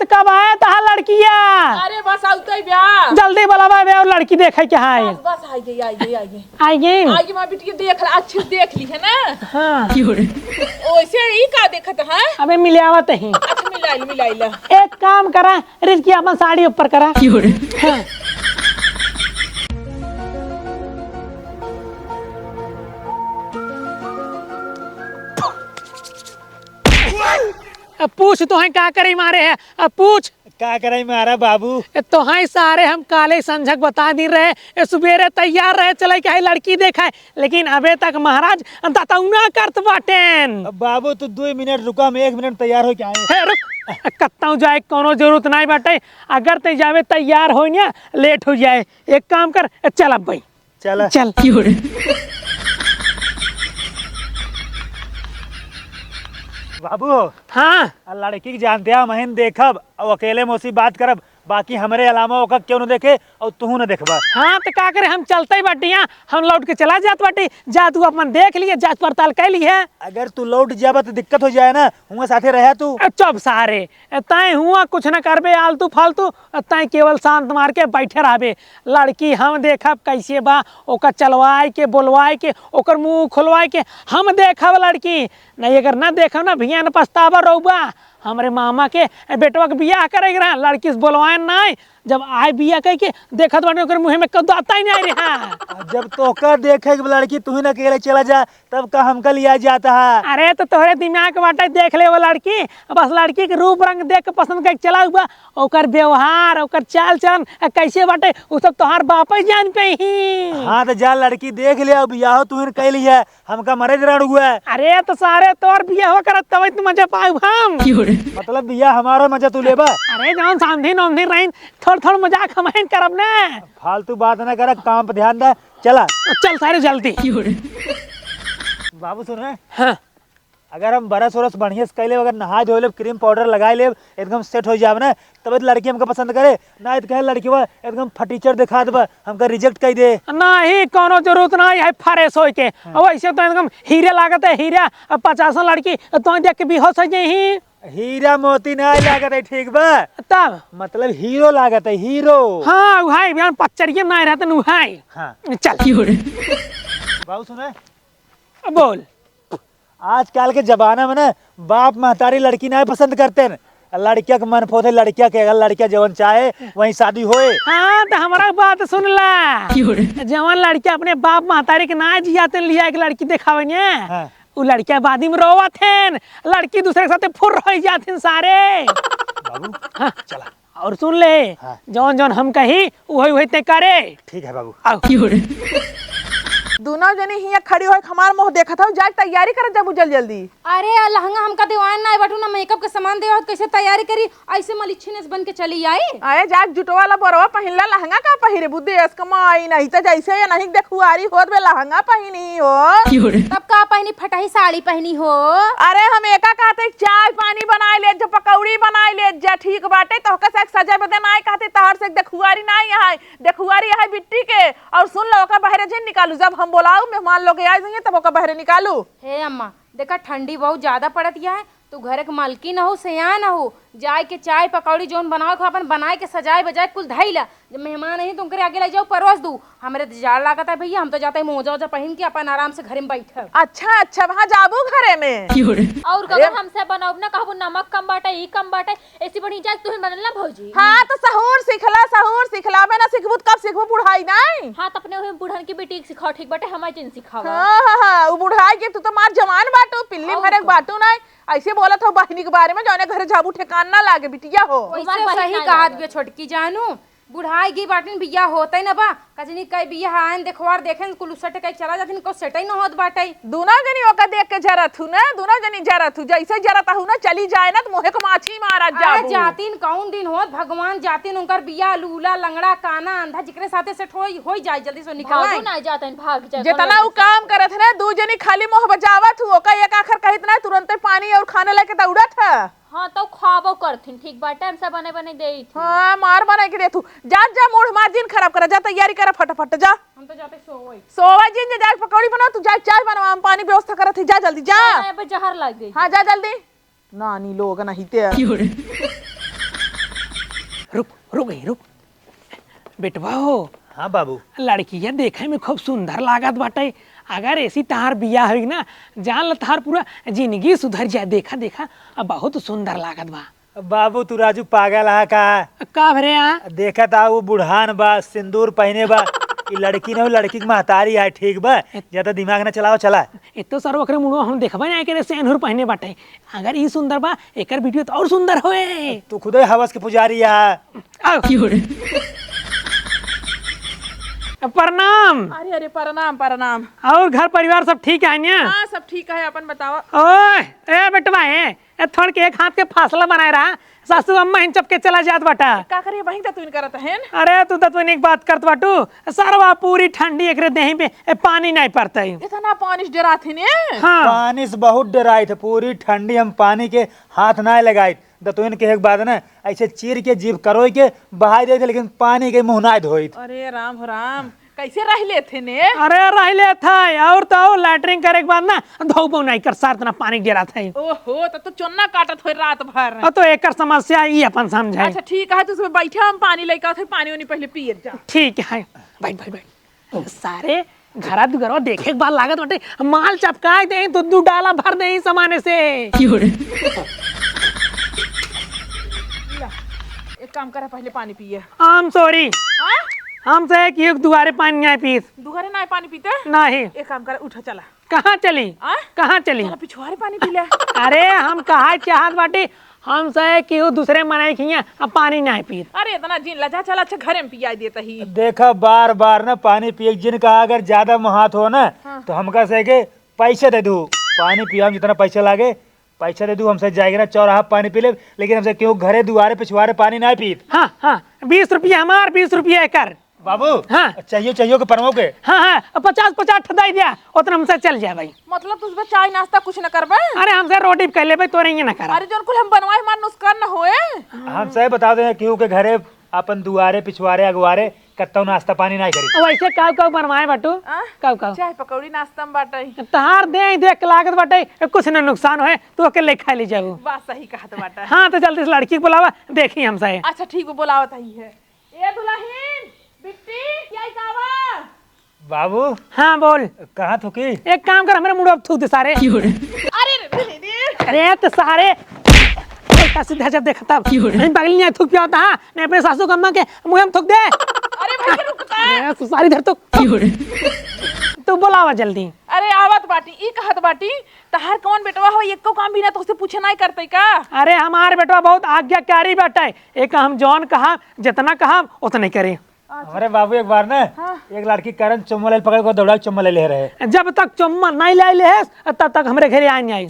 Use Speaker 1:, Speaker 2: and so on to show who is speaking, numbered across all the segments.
Speaker 1: तो कब आया था लड़किया?
Speaker 2: अरे बस आउते ही ब्याह
Speaker 1: जल्दी बुलावा बे और लड़की देखे क्या है।
Speaker 2: बस बस आई गई आई गई आई गई
Speaker 1: आई गई
Speaker 2: आई मां बिटिया देख अच्छे से देख ली है ना।
Speaker 1: हाँ
Speaker 2: ओइसे ही का देखत है।
Speaker 1: अबे मिलावत ही।
Speaker 2: अच्छा मिलाई ला
Speaker 1: एक काम करा रिजकी अपन साड़ी ऊपर करा। हाँ। अब पूछ तो है क्या करे मारे है। अब पूछ
Speaker 3: क्या करे मारा बाबू।
Speaker 1: तो है सारे हम काले संझक बता दी रहे सुबेरे तैयार रहे चले क्या लड़की देखा है लेकिन अबे तक महाराज ना करत बाटेन।
Speaker 3: बाबू तू 2 मिनट रुका हम 1 मिनट तैयार हो क्या है।
Speaker 1: रुक कत्ता जाए कोनो जरूरत नहीं बाटे अगर ते जावे तैयार हो ना लेट हो जाए एक काम कर चल अब भाई
Speaker 3: चल
Speaker 1: चल।
Speaker 3: बाबू
Speaker 1: हाँ
Speaker 3: लड़की के जानते हैं महीन देखब और अकेले मौसी बात करब बाकी हमारे अलावा ओका क्यों न देखे और तू न देखबा।
Speaker 1: हाँ तो का करे हम चलते ही बाटी यहाँ हम लौट के चला जात बाटी जा तू अपन देख लिए जांच पड़ताल कर ली है।
Speaker 3: अगर तू लौट जाब तो दिक्कत हो जाए ना हुआ साथे रहे तू।
Speaker 1: चुप सारे तय हुआ कुछ न करबे आलतू फालतू तय केवल शांत मार के बैठे रहबे। लड़की हम देखब कैसे बा ओकर चलवाए के बोलवाए के ओकर मुंह खोलवाए के हम देखब लड़की नहीं अगर न देखब ना भैया न पछतावा रहुबा। हमारे मामा के बेटवा के बियाह करेगा रहा लड़की से बोलवाए नहीं जब आए बियाह कह के देखत बाटे ओकर मुंह में कदू आता ही नहीं रहा।
Speaker 3: जब तोका देखे लड़की तू ही न अकेले चला जा तब का हमका लिया जाता है।
Speaker 1: अरे तो तोहरे दिमाग बाटे देख ले वो लड़की बस लड़की के रूप रंग देख के पसंद कर चला हुआ ओकर व्यवहार ओकर चाल चलन कैसे बाटे वो सब तोहार बाप ही जान पे ही।
Speaker 3: हाँ तो जा लड़की देख ले अब बियाह तू ही कह लिया हमका मरे जरा हुआ है।
Speaker 1: अरे तो सारे तोर बियाह करत तब तू मजा पाऊ हम
Speaker 3: मतलब बियाह हमारा मजा तू लेबा।
Speaker 1: अरे जौन सामधी नौमधी रही थोड़ा मजाक हमारे करब ना
Speaker 3: फालतू बात ना कर काम पे ध्यान दे चला
Speaker 1: चल सारे जल्दी।
Speaker 3: बाबू सुन रहे
Speaker 1: हाँ
Speaker 3: अगर हम बरस वरस बढ़िया से कैले अगर नहा धो ले क्रीम पाउडर लगाए ले एकदम सेट हो जाए ना तब लड़की हमको पसंद करे ना तो कहे लड़की वो एकदम फटीचर दिखा दे हमका रिजेक्ट कर दे।
Speaker 1: नहीं कोनो जरूरत नहीं है फ्रेश हो के वैसे तो एकदम हीरे लागत है हीरा 50 लड़की तो देख के बेहोश हो जाही।
Speaker 3: हीरा मोती नहीं लागत है ठीक बा
Speaker 1: तब
Speaker 3: मतलब हीरो लागत है हीरो।
Speaker 1: हाँ भाई बयान पच्चरिया नहीं रहते नु भाई।
Speaker 3: हाँ
Speaker 1: चल
Speaker 3: बाबू सुने
Speaker 1: बोल
Speaker 3: आजकल के जमाना में ना बाप महतारी लड़की नहीं पसंद करते न लड़किया के मन फोते लड़किया के अगर लड़किया जवन चाहे वही शादी होए।
Speaker 1: हाँ तो हमारा बात सुन ला जवन लड़किया अपने बाप महतारी के ना जियाते लिया एक लड़की दिखावे ने
Speaker 3: हाँ।
Speaker 1: वो लड़किया बादी में रोवत हैं लड़की दूसरे के साथ फुर रह जाते सारे।
Speaker 3: बाबू
Speaker 1: हाँ
Speaker 3: चला
Speaker 1: और सुन ले
Speaker 3: हाँ।
Speaker 1: जौन जौन हम कही वही वही ते करे।
Speaker 3: ठीक है बाबू
Speaker 1: आओ
Speaker 2: दोनों जनी हिया खड़ी होए हमार मुंह देखत हो जाए तैयारी कर जब जल्दी।
Speaker 4: अरे लहंगा हमका देवान ना बटू ना मेकअप के सामान देवा कैसे तैयारी करी ऐसे मलिच्छिनेस बन के चली आई।
Speaker 2: आए जाक जुटो वाला बरवा पहिनला लहंगा का पहिरे बुद्धि एस कमाई नहीं तो जैसे या नहीं देखुआरी होत बे लहंगा पहिनी हो
Speaker 4: तब का पहनी फटाही साड़ी पहनी हो।
Speaker 2: अरे हम एका कहते चाय पानी बनाए ले जो पकौड़ी बनाए ले जा ठीक बाटे तो के सजा बदे ना कहते तहर से देखुआरी ना है देखुआरी है बिट्टी के और सुन लो का बहरे जे निकालू जब हम बोलाऊ मेहमान लोग आ जाएंगे तब ओका बहरे निकालू।
Speaker 4: हे अम्मा देखा ठंडी बहुत ज्यादा पड़त है तू घर के मालकी ना हो सयान ना हो जाए के चाय पकौड़ी जोन बनाओ खा अपन बनाए के सजाए बजाए कुल धैला जब मेहमान नहीं तुम करे आगे ले जाओ परोस दू हमारे जाड़ लागत है भैया हम तो जाते हैं मोजा ओजा पहन के अपन आराम से घर में बैठे।
Speaker 2: अच्छा अच्छा वहाँ जाबू घरे में
Speaker 5: और अगर हमसे बनाओ ना कहबो नमक कम बाटे ई कम बाटे ऐसी बड़ी जाए तू बनल ना भौजी।
Speaker 2: हाँ तो सहूर सिखला मैं ना सिखबू कब सिखबू बुढ़ाई नहीं।
Speaker 5: हाँ तो अपने वही बुढ़न की बेटी सिखाओ ठीक बाटे हमारे जिन सिखावा।
Speaker 2: हाँ वो बुढ़ाई के तू तो मार जवान बाटू पिल्ली भरे बाटू नहीं ऐसे बोला था बहनी के बारे में जौने घर झाबू ठेकान ना लागे बिटिया हो।
Speaker 4: वैसे सही कहत बे छोटकी जानू बुढ़ाई की बाटन बिया होता ही ना बा कजनी कई बिया आन देखवार देखें कुल सटे कई चला जाथिन को सेटई न होत बाटे
Speaker 2: दोनों जनी ओका देख के जरा थू ना दोनों जनी जरा थू जैसे जरा ताहू ना चली जाए ना तो मोहे को माछी मारा जाबू।
Speaker 4: जातिन कौन दिन होत भगवान जातिन उनकर बिया लूला लंगड़ा काना अंधा जिकरे साथे सेट होई जाए जल्दी से निकल
Speaker 5: ना जाते भाग जाए
Speaker 2: जितना वो काम करत है ना दू जनी खाली मोह बजावत हु ओका एक आखर कहित ना तुरंत पानी और खाना लेके दौड़त है।
Speaker 5: हाँ तो खाबो करथिन ठीक बा टाइम से बने बने देई थी।
Speaker 2: हां मार बना के देथू जा मोड़ मार दिन खराब कर जा तैयारी कर फटाफट जा
Speaker 4: हम तो जाते
Speaker 2: सोवा जिन जा पकौड़ी बना तू जा चाय बनवा हम पानी व्यवस्था करत जा जल्दी जा
Speaker 5: अब जहर लग गई।
Speaker 2: हां जा जल्दी नानी लोग नहीं ते
Speaker 1: रुक गई रुक बेटवा हो
Speaker 3: हाँ बाबू
Speaker 1: लड़किया देखे में खूब सुंदर लागत बाटे अगर ऐसी तहार बिया हुई ना जान ल तहार पूरा जिंदगी सुधर जाए देखा देखा अब बहुत सुंदर लागत बा
Speaker 3: बाबू तू राजू पागल है का
Speaker 1: भरे यहाँ
Speaker 3: देखा था वो बुढ़ान बा सिंदूर पहने बा ई लड़की ने लड़की की महतारी है ठीक बा ज्यादा दिमाग ना चलाओ चला
Speaker 1: इतो सर ओकरे मुड़वा हम देखबा ना के सेनहुर पहने बाटे अगर ई सुंदर बा एकर वीडियो तो और सुंदर होए
Speaker 3: तू खुद ही हवस के पुजारी है
Speaker 1: आओ प्रणाम
Speaker 2: अरे अरे प्रणाम प्रणाम।
Speaker 1: और घर परिवार सब ठीक है ना
Speaker 2: हाँ सब ठीक है अपन बताओ।
Speaker 1: ओए ए बेटवा है थोड़ के एक हाथ के फासला बनाए रहा सासू अम्मा इन चपके चला जात बाटा
Speaker 2: का करिए बहिन तू करत है
Speaker 1: अरे तू तो एक बात करत बाटू सरवा पूरी ठंडी एकरे देही पे पानी नहीं पड़ता
Speaker 2: इतना पानी डरा थे ने।
Speaker 1: हाँ
Speaker 3: पानी से बहुत डराई थे पूरी ठंडी हम पानी के हाथ ना लगाई दतुन के एक बात ना ऐसे चीर के जीभ करो के बहाई दे लेकिन पानी के मुंह ना धोई।
Speaker 2: अरे राम राम कैसे रह ले थे ने।
Speaker 1: अरे रहले था और तो लैटरिंग करे के बाद ना धोबो नहीं कर सार तना पानी गिरा था
Speaker 2: ओहो तो चोन्ना काटत हो रात भर।
Speaker 1: तो एकर समस्या ई अपन समझाए।
Speaker 2: अच्छा ठीक है तुझे बैठे हम पानी लेकर थे पानी उनी पहले पिए जा।
Speaker 1: ठीक है बैठ बैठ बैठ सारे घरा दुगरवा देखे के बाद लागत बाटे माल चपकाए दे दूध डाला भर दे सामाने से
Speaker 2: एक काम करा पहले पानी पिए।
Speaker 1: आम सॉरी हमसे कि एक दुआरे पानी नहीं पीस
Speaker 2: दुगरे ना पानी पीते
Speaker 1: नहीं
Speaker 2: एक काम कर उठा चला।
Speaker 1: कहाँ चली कहाँ चली
Speaker 2: चला पिछवाड़े पानी पी ले।
Speaker 1: अरे हम कहा चाहत बाटे हमसे कि दूसरे मनाई खिया अब पानी नहीं पी।
Speaker 2: अरे इतना जिन लजा चला अच्छा घरे में पिया देता ही।
Speaker 3: देखा बार बार ना पानी पिए जिन कहा अगर ज्यादा मुहात हो ना तो हमका से के पैसे दे दू पानी पिया जितना पैसा लागे पैसा दे दू हमसे जाएगा ना चौराहा पानी पी ले लेकिन हमसे क्यों घरे दुआरे पिछवाड़े पानी नहीं पी।
Speaker 1: हाँ हाँ 20 रुपया हमार 20 रुपया कर
Speaker 3: बाबू
Speaker 1: हाँ
Speaker 3: चाहिए के परमो के
Speaker 1: हाँ हाँ 50 ठदाई दिया उतना हमसे चल जाए भाई।
Speaker 2: मतलब तुझे चाय नाश्ता कुछ न करबे।
Speaker 1: अरे हमसे रोटी कर ले भाई तो रही ना कर।
Speaker 2: अरे जोन कुल हम बनवाए मान नुस्कान न होए।
Speaker 3: हम सही बता दे क्यों के घरे अपन दुआरे पिछवाड़े अगवारे कत्तो नाश्ता पानी नहीं करी।
Speaker 1: वैसे काव काव बनवाए बाटू काव काव
Speaker 2: चाय पकौड़ी नाश्ता में बाटे
Speaker 1: तहार दे देख लागत बाटे कुछ न नुकसान होए तो अकेले खा ली जाऊ।
Speaker 2: बात सही कहत बाटा।
Speaker 1: हाँ तो जल्दी से लड़की को बुलावा देखी हमसे।
Speaker 2: अच्छा ठीक है बुलावत ही है। ए दुल्हन बिट्टी क्या कावा
Speaker 3: बाबू
Speaker 1: हाँ बोल
Speaker 3: कहाँ थुकी
Speaker 1: एक काम कर हमारे मुंह अब थूक दे सारे। अरे तो सारे उल्टा सीधा जब देखा तब बगल नहीं थूक पिया होता हाँ नहीं अपने सासू अम्मा के मुँह में थूक दे।
Speaker 2: अरे भाई रुकता
Speaker 1: तू सारी धर तो तू बुलावा जल्दी।
Speaker 2: अरे आवत बाटी ई कहत बाटी तहार कौन बेटवा हो एको काम भी ना तो तुझसे पूछे नहीं करते का।
Speaker 1: अरे हमारे बेटवा बहुत आज्ञाकारी बेटा है एक हम जौन कहा जितना कहा उतना करे।
Speaker 3: हमारे बाबू एक बार ना एक लड़की करण चुम्मा ले पकड़ को दौड़ा चुम्मा ले रहे
Speaker 1: जब तक चुम्मा नहीं ले ले तब तक हमारे घर आ नहीं आई।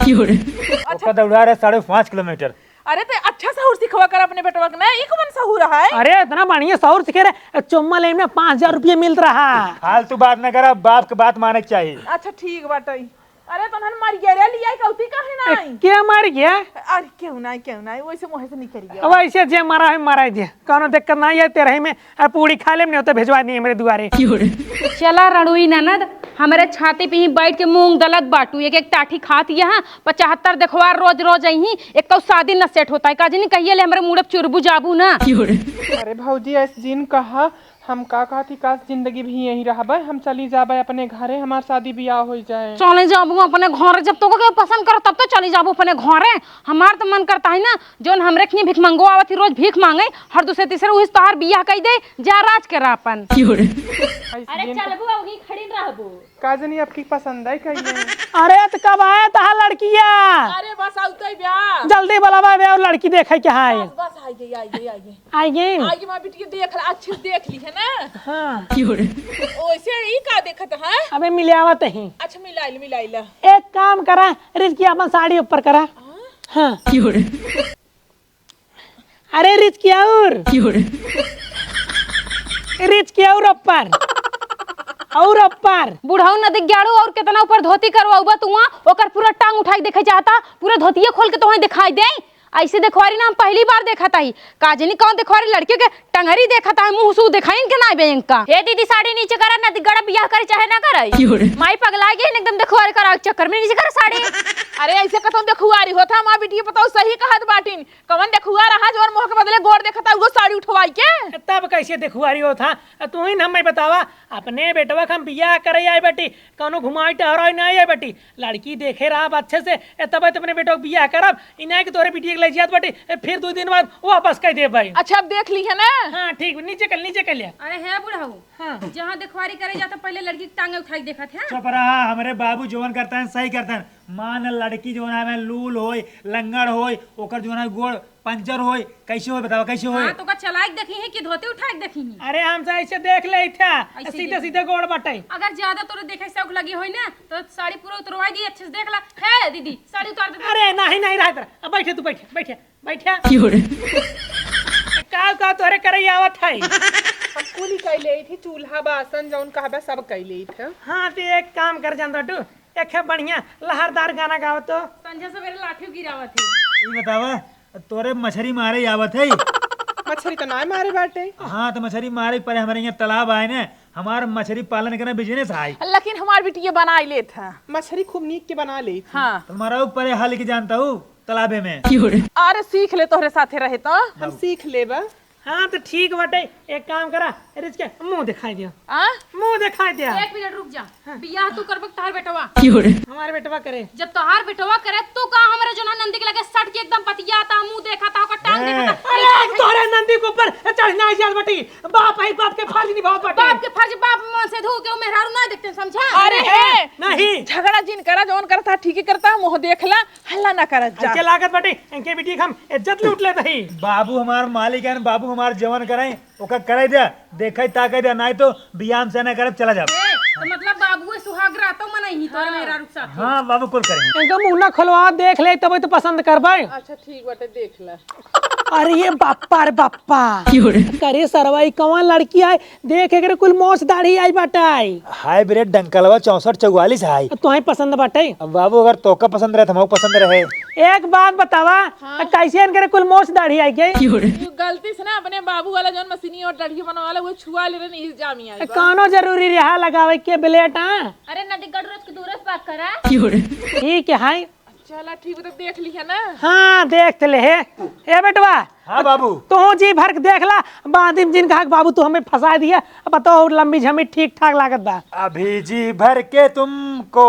Speaker 3: अच्छा दौड़ा रहे 5.5 किलोमीटर।
Speaker 2: अरे तो अच्छा सहूर सिखवा कर अपने बेटवा के ना ई कौन सहूर है।
Speaker 1: अरे इतना बढ़िया सहूर सिखे रहे चुम्मा ले में 5000 रुपये मिल रहा।
Speaker 3: फालतू बात न करा बाप के बात माने चाहिए।
Speaker 2: अच्छा ठीक बाटे। अरे तो नन मार गया रे लिया कौती काहे नहीं
Speaker 1: क्या मार गया।
Speaker 2: अरे क्यों नहीं वैसे मोहे से नहीं करिए।
Speaker 1: वैसे जे मारा है मारा दे कौनो दिक्कत नहीं है तेरे में पूरी खा ले नहीं होते भिजवा दिए मेरे दुआरे।
Speaker 4: चला रणुई ननद हमारे छाती पे ही बैठ के मूंग दलत बाटू एक एक टाठी खात यहाँ 75 देखवार रोज रोज ही एक कौ शादी न सेट होता है काजी नहीं कहिए ले हमारे मुड़प चुरबू जाबू ना।
Speaker 6: अरे भौजी ऐसे जिन कहा हम का कहती काश जिंदगी भी यही रहबे हम चली जाबे अपने घरे हमार शादी ब्याह हो जाए।
Speaker 4: चले जाबू अपने घरे जब तो के पसंद करो तब तो चली जाबू अपने घरे। हमार तो मन करता है ना जोन हमरे के भीख मंगो आवत रोज भीख मांगे हर दूसरे तीसरे उस तोहार बियाह कई दे जा राज के अपन।
Speaker 5: अरे चलबू अबगी खड़ी रहबू
Speaker 6: काजनी आपकी पसंद है कहिए।
Speaker 1: अरे तो कब आया था लड़किया।
Speaker 2: अरे बस आउते ब्याह
Speaker 1: जल्दी बुलावा बे और लड़की देखे क्या है।
Speaker 2: बस आई गई
Speaker 1: आएगी
Speaker 2: मां बेटी देख अच्छे से देख ली है ना।
Speaker 1: हाँ
Speaker 2: ओइसे ई का देखत है।
Speaker 1: अबे मिलावत ही।
Speaker 2: अच्छा मिलाई ला
Speaker 1: एक काम करा रिजकी अपन साड़ी ऊपर करा। हाँ अरे रिजकी और ऊपर
Speaker 4: बुढ़ाऊ नदी ग्याड़ू और कितना ऊपर धोती करवाऊबा तू ओकर पूरा टांग उठाई देखे चाहता पूरा धोतिये खोल के तो दिखाई दे ऐसे देखवारी ना हम पहली बार देखा था ही काजनी कौन देखवारी लड़कियों के टंगरी देखा था मुंह सू दिखाइन के ना बैंक का
Speaker 5: हे दीदी साड़ी नीचे करा ना गड़ा बियाह करे चाहे ना करे माई पगला गई एकदम देखवारी करा चक्कर में नीचे करा साड़ी
Speaker 2: अरे ऐसे कतो देखुआरी होता मां बेटी बताओ सही कहत बाटिन कवन देखुआ रहा जोर मोह के बदले गोड़ देखता वो साड़ी उठवाई के
Speaker 1: तब कैसे देखुआरी हो था तू ही हमें बतावा अपने बेटवा हम बियाह करे आई बेटी कौनो घुमाई टहराई नहीं आई बेटी लड़की देखे रहा अच्छे से तब अपने बेटो बियाह करब इन्हें के तोरे बेटी ले जात बेटी फिर 2 दिन बाद वापस कह दे भाई।
Speaker 2: अच्छा अब देख ली है ना।
Speaker 1: हाँ ठीक नीचे कर लिया।
Speaker 4: अरे है बुढ़ाऊ
Speaker 1: हाँ।
Speaker 4: जहाँ देखवारी करे जाता पहले लड़की की टांगे उठाई देखा था।
Speaker 3: चुप रहा, हमारे बाबू जोन करता है सही करता है। मान लड़की जो है लूल होय लंगड़ होय ओकर जो है गोड़ पंचर होय कैसे होय बताओ कैसे होय।
Speaker 4: हाँ तो का चलाक देखी है कि धोती उठाई देखी है।
Speaker 1: अरे हम ऐसे देख ले था
Speaker 4: ऐसे
Speaker 1: सीधे सीधे गोड़ बटाई।
Speaker 4: अगर ज्यादा तोरे देखे शौक लगी होई ना तो साड़ी पूरा उतरवाई दी अच्छे से देख ला है दीदी साड़ी उतार दे।
Speaker 1: अरे नहीं रहा तेरा अब बैठे तू बैठे का तोरे करे आवत है।
Speaker 6: हम कुली कैले थी चूल्हा बासन जौन कहबे सब कैले थे।
Speaker 1: हाँ तो एक काम कर जानता तू एक है बढ़िया लहरदार गाना गाओ तो
Speaker 4: संझा सवेरे लाठी गिरावत है।
Speaker 3: ये बतावा तोरे मछली मारे आवत है।
Speaker 6: मछली तो ना मारे बाटे।
Speaker 3: हाँ तो मछली मारे पर हमारे यहाँ तालाब आए ना हमारा मछली पालन करना बिजनेस है।
Speaker 2: लेकिन हमारी बेटी ये बना ले था
Speaker 6: मछली खूब नीक के बना ली थी।
Speaker 2: हाँ
Speaker 3: तुम्हारा ऊपर हाल की जानता हूँ तालाबे में।
Speaker 2: अरे सीख ले तोहरे साथे रहे तो
Speaker 6: हम सीख लेबा।
Speaker 1: हाँ तो ठीक बटे एक काम करा अरे इसके मुंह दिखाई दिया
Speaker 2: आ?
Speaker 1: मुंह दिखाई दिया।
Speaker 4: 1 मिनट रुक जा बियाह तू करबक तोहार बेटवा
Speaker 1: हमारे बेटवा करे
Speaker 4: जब तोहार बेटवा करे तो का हमरे जो ना नंदी के लगे सट के एकदम पतियाता मुंह देखा ओकर टांग देखा।
Speaker 1: अरे तोरे नंदी के ऊपर चढ़ना है जात बटी बाप है बाप के फर्ज निभाओ बटी।
Speaker 4: बाप के फर्ज बाप मुंह से धो के मेहरारू ना देखते समझा।
Speaker 2: अरे है
Speaker 1: नहीं
Speaker 2: झगड़ा जिन करा जौन करता ठीक ही करता मुंह देखला हल्ला ना करत जा।
Speaker 1: के लागत बटी इनके बेटी हम इज्जत लूट लेते ही।
Speaker 3: बाबू हमार मालिक है बाबू हमार जवन करे ओका करे दे देखे ताके दे नहीं तो बियाम से ना करब चला जा।
Speaker 4: तो मतलब बाबू सुहाग रातो मनई तोरे मेहरारू के साथ।
Speaker 3: हाँ बाबू कुल करेंगे।
Speaker 1: इनका मुंह ना खुलवा देख ले तब तो पसंद करबे।
Speaker 2: अच्छा ठीक बाटे देख ले।
Speaker 1: अरे ये बाप्पा रे बाप्पा करे सरवाई कौन लड़की आई देख एकरे कुल मोछ दाढ़ी आई बाटाई
Speaker 3: हाइब्रिड डंकलवा 6444 है।
Speaker 1: तो ही पसंद बाटे।
Speaker 3: अब बाबू अगर तोका पसंद रहे तो हमको पसंद रहे।
Speaker 1: एक बात बतावा कैसे इनके कुल मोछ दाढ़ी आई गई।
Speaker 2: गलती से ना अपने बाबू वाला जौन मशीनी और डढ़ी बनवाला वो छुआ ले रहे जामिया
Speaker 1: कौनो जरूरी रहा लगावे के ब्लेट।
Speaker 5: अरे नदी गढ़ रोज के दूर बात करा
Speaker 1: ठीक है हाय
Speaker 2: चला ठीक तो देख ली है ना।
Speaker 1: हाँ देख ले है ए बेटवा।
Speaker 3: हाँ बाबू
Speaker 1: तू जी भर के देख ला बादिम जिन कहा बाबू तू हमें फंसा दिया बताओ लंबी झमी ठीक ठाक लागत बा।
Speaker 3: अभी जी भर के तुमको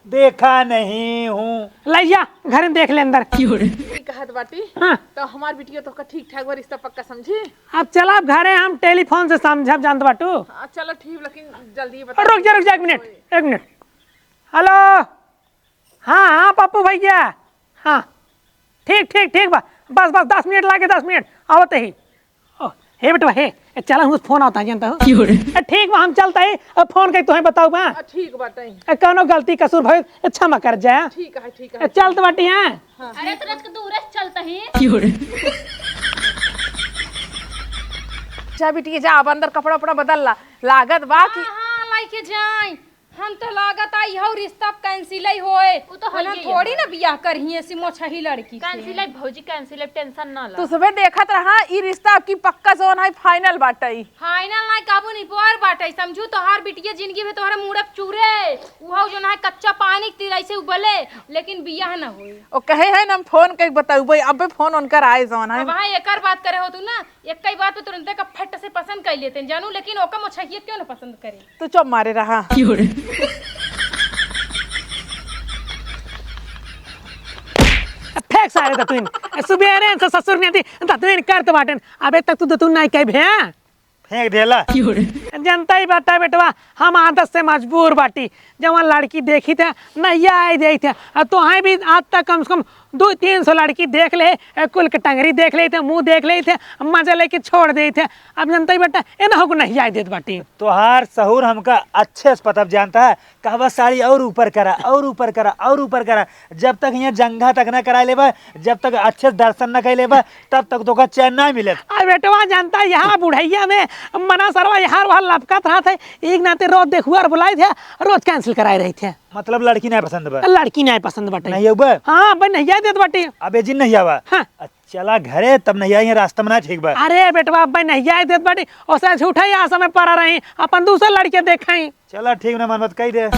Speaker 3: देखा नहीं हूँ
Speaker 1: लैया घर में देख ले अंदर।
Speaker 2: कहत बाटी
Speaker 1: हाँ
Speaker 2: तो हमार बिटिया तो ठीक ठाक रिश्ता पक्का समझी।
Speaker 1: अब चला घरे हम टेलीफोन से समझब जानत बाटू।
Speaker 2: हाँ चलो ठीक लेकिन जल्दी बता।
Speaker 1: रुक जा 1 मिनट हेलो हाँ पप्पू भैया हाँ ठीक बा बस 10 मिनट लागे 10 मिनट आवते ही। हे बेटवा हे चला हूँ फोन आता है जानता हूँ। ठीक बा हम चलता है फोन कर तुम्हें बताऊ बा
Speaker 2: ठीक बाटे
Speaker 1: कौनो गलती कसूर भइल क्षमा कर जाए।
Speaker 2: ठीक है
Speaker 1: चलत बाटी हैं।
Speaker 5: अरे तो रोज के दूर चलता ही
Speaker 2: जा बिटिया जा अब अंदर कपड़ा उपड़ा बदल ला लागत बा कि
Speaker 4: हाँ लाइके जाई हम तो लागत आई हो रिश्ता कैंसिल ही होए
Speaker 5: वो तो
Speaker 4: हम
Speaker 5: हइये
Speaker 4: थोड़ी ना बियाह करही ऐसी मोछही लड़की से।
Speaker 5: कैंसिल है भौजी कैंसिल है टेंशन ना ला।
Speaker 2: तू सुबह देखत रहा ई रिश्ता आपकी पक्का जोन है फाइनल बाटे।
Speaker 4: फाइनल ना काबू नहीं पार बाटे समझू तोहार बिटिया जिंदगी में तोहरा मुड़क चूरे उहो जो ना कच्चा पानी के तीर ऐसे उबले लेकिन बियाह ना होई।
Speaker 2: ओ कहे है ना फोन के बताऊ अबे फोन उनकर आए जोन है।
Speaker 4: अब भाई एकर बात करे हो तू ना एक कई बात पे तुरंत का फट से पसंद कर लेते जानू लेकिन ओका मोछही क्यों ना पसंद करे।
Speaker 2: तू चुप मारे रहा।
Speaker 1: फेंक सारे ततुन सुबेरे से ससुर ने ततुन करत बाटन अबे तक तू ततुन नहीं कह भे
Speaker 3: फेंक देला।
Speaker 1: जनता ही बता बेटवा हम आदत से मजबूर बाटी जब लड़की देखी थे नैया आई दे थे तो हैं भी आज तक कम से कम 200-300 लड़की देख ले कुल के टंगरी देख ले थे मुंह देख ले थे मजा लेके छोड़ दे थे। अब जनता ही बेटा ए ना हो नहीं आई देत बाटी।
Speaker 3: तोहार सहूर हमका अच्छे से पता जानता है कहवा साड़ी और ऊपर करा और ऊपर करा और ऊपर करा जब तक यहाँ जंघा तक ना करा लेबा जब तक अच्छे से दर्शन ना कर लेबा तब तक तो चैन ना मिले।
Speaker 1: बेटवा जानता यहाँ बुढ़ैया में मना सरवा यहाँ वाला अब कत रहा था एक नाते रोज देखुआ और बुलाए थे रोज कैंसिल कराए रहे थे।
Speaker 3: मतलब लड़की नहीं पसंद बा?
Speaker 1: लड़की नहीं पसंद बाटे।
Speaker 3: नहीं बा?
Speaker 1: हाँ भाई नहीं आ देत बाटे।
Speaker 3: अबे जिन नहीं आवा।
Speaker 1: हाँ।
Speaker 3: चला घरे तब नहीं आई रास्ता में ना ठीक बा।
Speaker 1: अरे बेटवा भाई नहीं आ देत बाटे और से झूठा ही आशा में पड़ा रही अपन दूसरा लड़के देखाई।
Speaker 3: चला ठीक ना मन मत कही दे।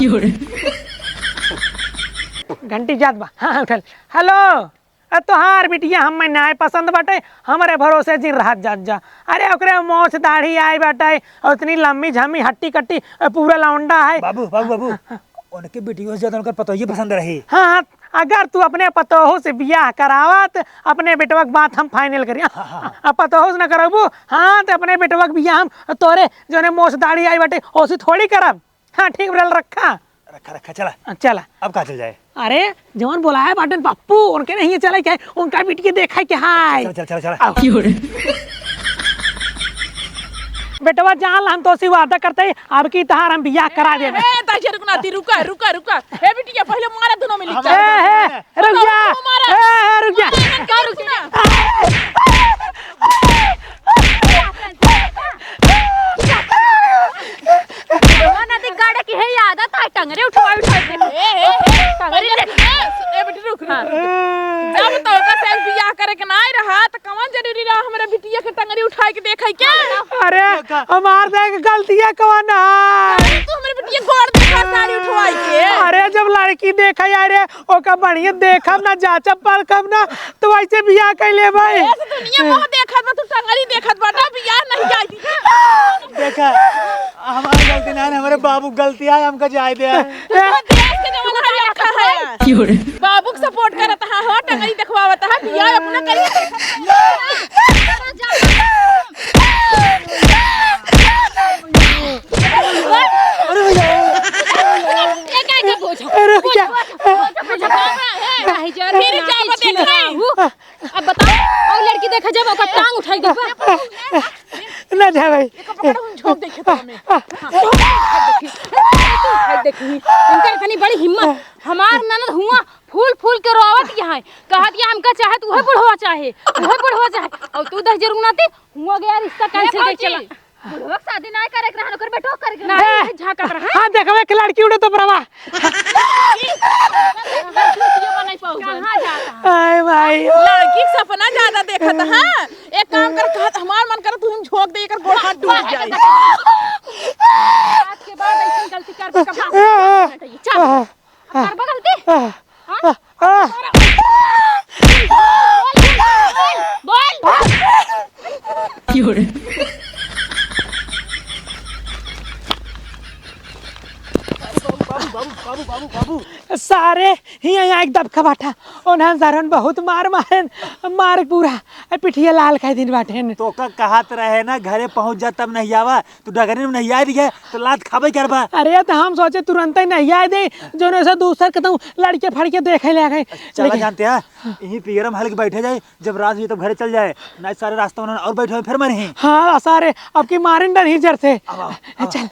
Speaker 1: घंटी जात बा। हाँ उठल। हेलो तोहार बिटिया हम नहीं पसंद बाटे हमारे भरोसे जी राहत जात जा। अरे ओकरे मोछ दाढ़ी आई बाटे और इतनी लंबी झम्मी हट्टी कट्टी पूरा लौंडा है।
Speaker 3: बाबू बाबू बाबू उनके बेटियों से ज्यादा उनका पतोही पसंद रही।
Speaker 1: हाँ अगर तू अपने पतोहू से बियाह करावत अपने बेटवा की बात हम फाइनल करिए। पतोहू से न करबू हाँ तो अपने बेटवा की बियाह हम तोरे जो मोछ दाढ़ी आई बाटे ओसी थोड़ी करब। हाँ ठीक बोल रखा
Speaker 3: रखा रखा चला
Speaker 1: चला।
Speaker 3: अब कहाँ चल जाए?
Speaker 1: अरे जवन बोलाया बाटन पप्पू उनके नहीं चला क्या उनका बिटिया देखा क्या हाय।
Speaker 3: चल चल चल चल।
Speaker 1: बेटवा जान हम तो वादा करते हैं अब की तहार हम बियाह करा देबे।
Speaker 2: ए ताजे रुकना ती रुका रुका रुका ए बिटिया पहले मारा दोनों मिली
Speaker 1: रुक जा रुक जा।
Speaker 2: का रुकना
Speaker 5: नदी गाड़े की है आदत है टंगरे उठवा उठवा
Speaker 2: टंगरी ए बेटी रुक जब तो का सेल बियाह करे के नाई रहा त कवन जरूरी रहा हमरा बिटिया के टंगरी उठाए के देखै क्या?
Speaker 1: अरे हमार देख गलती है कौन है?
Speaker 2: तू हमरे बिटिया गोड़ देखा साड़ी उठवाई के।
Speaker 1: अरे जब लड़की देखा यारे ओका बढ़िया देखब ना जांचब परखब ना तो ऐसे बियाह कैले भाई।
Speaker 2: ऐसे दुनिया मोह देखत बा तू टंगरी देखत बाटा बियाह नहीं जाई दी।
Speaker 3: देखा हमारी गलती नहीं हमारे बाबू गलती है हमका जाए दे।
Speaker 2: देश के जमाना है रखा है बाबू को सपोर्ट करत है हो टंगरी देखवावत है बियाह अपना करी।
Speaker 5: अब बताओ और लड़की देखा जब ओकर टांग उठाई देबा
Speaker 1: ना जा भाई
Speaker 2: झोंक देखे तो हमें
Speaker 5: देखी इनका इतनी बड़ी हिम्मत हमार ननद हुआ फूल फूल के रोवत यहाँ कहत या हमका चाहे तू है बुढ़वा चाहे और तू 10 जरूर नाती हुआ गया रिश्ता कैंसिल कर चला बुढ़वा शादी ना करे रहन कर बेटो कर ना झाकत रहा।
Speaker 1: हां देखबे कि लड़की उड़े तो बराबर
Speaker 5: नहीं पाऊ कहां जाता
Speaker 1: आय भाई
Speaker 2: लड़की के सपना ज्यादा देखत हां एक काम कर कहत हमार मन कर तू हम झोंक दे कर गोड़ हाथ डूब जाए
Speaker 5: आज के बाद ऐसी गलती कर चल कर गलती बोल
Speaker 1: सारे यहाँ एक दबका बाटा उन्हें जरन बहुत मार पूरा पिठिया लाल खाई दिन बाटे।
Speaker 3: तो का कहत रहे ना घरे पहुंच जा तब नहीं आवा तू डगरे में नहीं आ रही है तो लात खाबे करबा।
Speaker 1: अरे तो हम सोचे तुरंत ही नहीं आए दे जो ऐसा दूसरा कदम लड़के फड़ के देखे ले गए।
Speaker 3: चला जानते हैं यही पिगरम हल्के बैठे जाए जब रात हुई तब घरे चल जाए ना सारे रास्ता में और बैठे फिर मरे।
Speaker 1: हाँ सारे अब की मारन डर ही जर से चल।